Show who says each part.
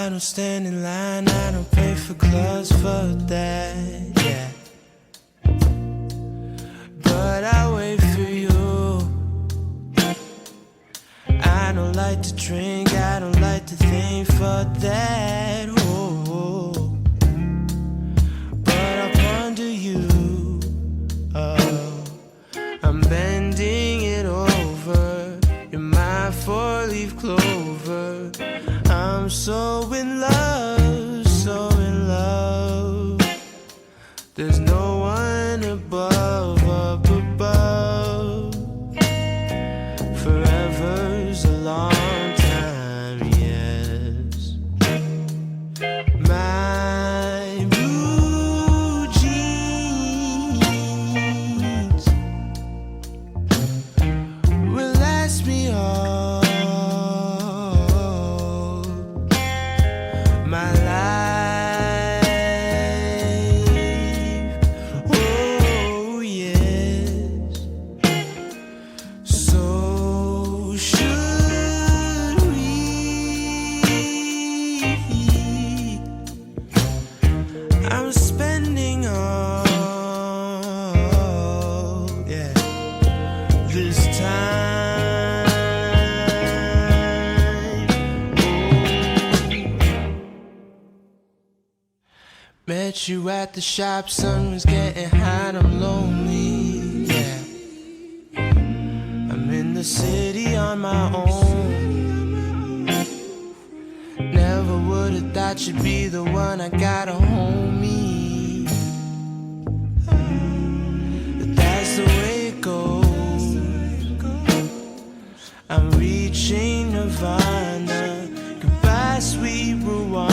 Speaker 1: I don't stand in line, I don't pay for clubs for that, yeah. But I wait for you. I don't like to drink, I don't like to think for that, oh. But I ponder you, oh. I'm bending it over. You're my four-leaf clover. I'm so in love, so in love. There's no one above, up above. Forever's a long time, yes. My blue jeans will last me all my life, oh yes. So should we? I'm spending all, yeah, this time, oh. Met you at the shop, sun was getting hot, I'm lonely, yeah. I'm in the city on my own. Never would've thought you'd be the one, I got a homie. But that's the way it goes. I'm reaching nirvana. Goodbye, sweet Rwanda.